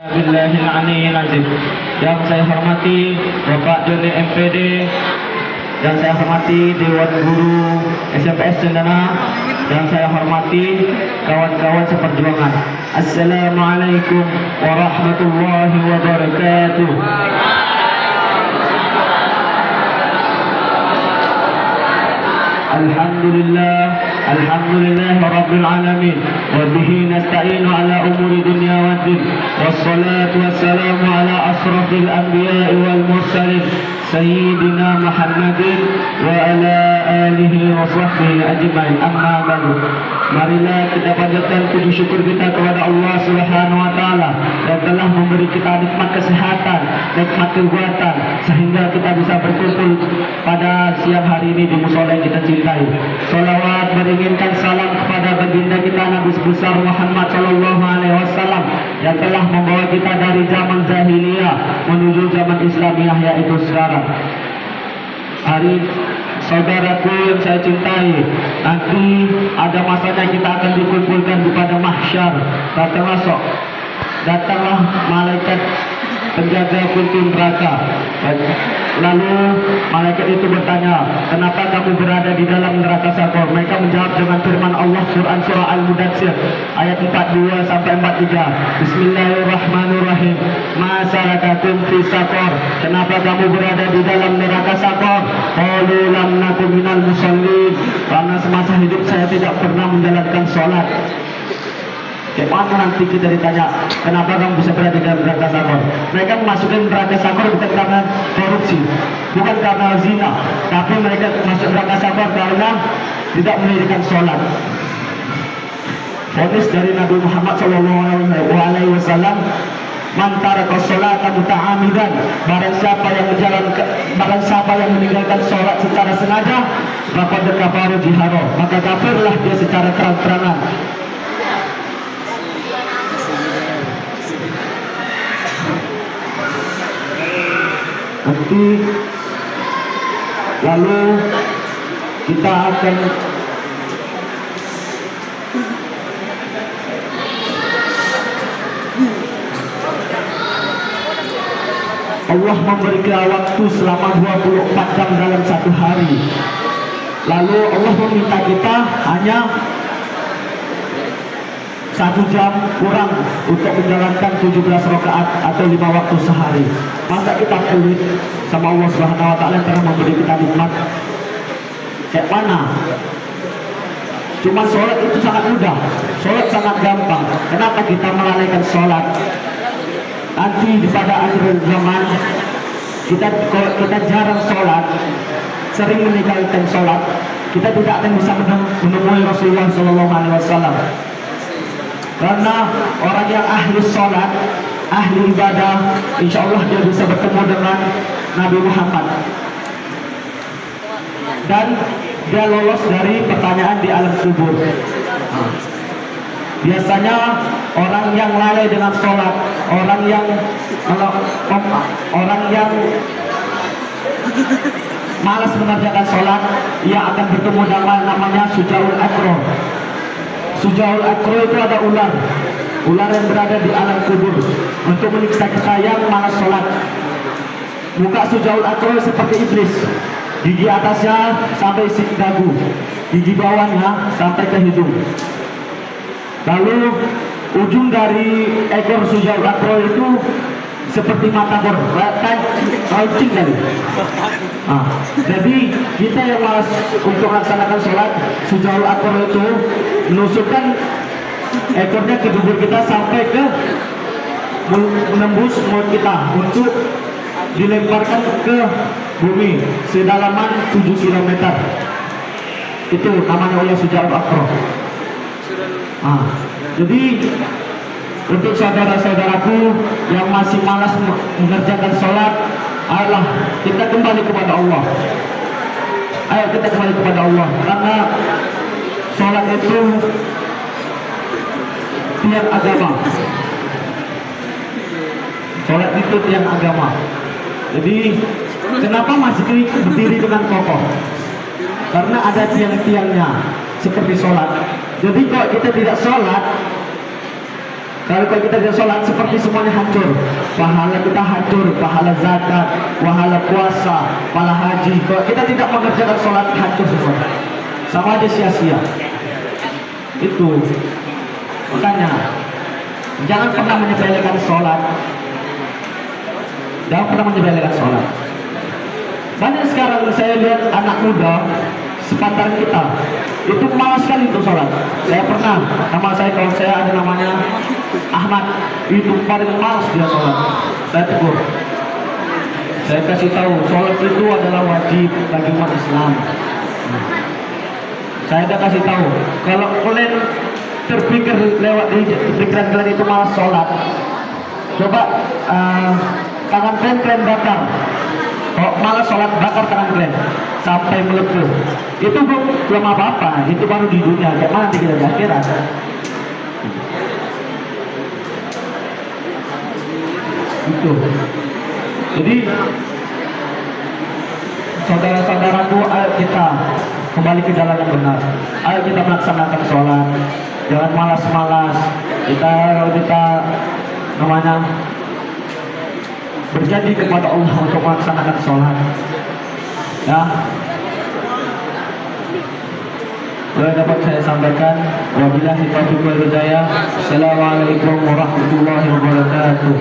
Billahil Aliyyil Azim. Yang saya hormati Bapak Doni MPD, yang saya hormati Dewan Guru SMPS Cendana, yang saya hormati kawan-kawan seperjuangan. Assalamualaikum warahmatullahi wabarakatuh. Alhamdulillah, alhamdulillah rabbil alamin, wa bihi nasta'inu ala umuri dunya waddin, wassalatu wassalamu ala asrafil anbiya'i wal mursalin, sayyidina Muhammadin wa ala alihi wa sahbihi ajma'in. Amma ba'du. Marilah kita panjatkan puji syukur kita kepada Allah Subhanahu wa taala yang telah memberi kita nikmat kesehatan, nikmat kekuatan sehingga kita bisa berkumpul pada siang hari ini di mushola yang kita cintai. Salawat beringinkan salam kepada baginda kita Nabi besar Muhammad sallallahu alaihi wasallam yang telah membawa kita dari zaman jahiliyah menuju zaman Islamiyah, yaitu sekarang. Hari saudaraku yang saya cintai, nanti ada masanya kita akan dikumpulkan di pada mahsyar. Datanglah malaikat penjaga pintu neraka. Lalu malaikat itu bertanya, kenapa kamu berada di dalam neraka Sakor? Mereka menjawab dengan firman Allah, Quran surah Al-Mudaththir ayat 42 sampai 43. Bismillahirrahmanirrahim. Ma salakakum fi Sakor? Kenapa kamu berada di dalam neraka Sakor? Qalu lam naku minal musallin. Karena semasa hidup saya tidak pernah menjalankan sholat. Bagaimana nanti kita ditanya, kenapa kamu bisa berada di dalam neraka Sakor? Mereka memasukkan neraka Sakor bukan karena korupsi, bukan karena zina, tapi mereka masuk neraka Sakor karena tidak mendirikan sholat. Hadis dari Nabi Muhammad SAW, man taraka sholata muta'amidan, barang siapa yang meninggalkan sholat secara sengaja, faqad kafara jihara, maka kafirlah dia secara terang-terangan. Nanti lalu kita akan Allah memberi kita waktu selama 24 jam dalam satu hari. Lalu Allah meminta kita hanya 1 jam kurang untuk menjalankan 17 rakaat atau 5 waktu sehari. Masa kita pelit sama Allah Subhanahu wa taala yang telah memberi kita nikmat? Kayak mana? Cuma sholat itu sangat mudah, sholat sangat gampang. Kenapa kita melalaikan sholat? Nanti di pada akhir zaman kita jarang sholat, sering meninggalkan sholat, kita tidak akan bisa menemui Rasulullah SAW. Karena orang yang ahli sholat, ahli ibadah, insya Allah dia bisa bertemu dengan Nabi Muhammad dan dia lolos dari pertanyaan di alam kubur. Biasanya orang yang lalai dengan sholat, orang yang malas mengerjakan sholat, ia akan bertemu dengan namanya Sujaul Akro. Sujaul Akro itu ada ular yang berada di alam kubur untuk menyiksa kita yang malas sholat. Muka Sujaul Akro seperti iblis, gigi atasnya sampai dagu, gigi bawahnya sampai ke hidung. Lalu ujung dari ekor Sujaul Akro itu seperti mata kucing tadi. Jadi kita yang malas untuk melaksanakan sholat, Sujaul Akro itu menusukkan ekornya ke dubur kita sampai ke menembus mulut kita untuk dilemparkan ke bumi sedalaman 7 km. Itu namanya oleh Sujaul Akro. Jadi untuk saudara-saudaraku yang masih malas mengerjakan sholat, ayolah kita kembali kepada Allah. Ayo kita kembali kepada Allah, karena sholat itu tiang agama. Sholat itu tiang agama. Jadi kenapa masih berdiri dengan kokoh? Karena ada tiang-tiangnya seperti sholat. Jadi kalau kita tidak sholat, Kalau kita tidak sholat seperti semuanya hancur. Pahala kita hancur, pahala zakat, pahala puasa, pahala haji. Kalau kita tidak mengerjakan sholat hancur semua. Sama aja sia-sia. Itu. Makanya jangan pernah menyepelekan sholat. Jangan pernah menyepelekan sholat. Banyak sekarang saya lihat anak muda sepantaran kita itu malas sekali untuk sholat. Saya pernah, nama saya kalau saya ada namanya Ahmad, itu paling malas dia sholat. Saya tegur, saya kasih tahu sholat itu adalah wajib bagi umat Islam. Saya udah kasih tahu, kalau kalian terpikir lewat di pikiran kalian itu malas sholat, coba tangan kalian bakar. Oh, malah sholat bakar tangan kalian sampai melepuh. Itu belum apa-apa, itu baru di dunia. Gimana nanti kita di akhirat? Itu. Jadi saudara-saudaraku, ayo kita kembali ke jalan yang benar. Ayo kita melaksanakan sholat. Jangan malas-malas. Kita namanya berjanji kepada Allah untuk melaksanakan sholat. Ya, boleh dapat saya sampaikan. Wabillahi taufiq wal hidayah. Assalamualaikum warahmatullahi wabarakatuh.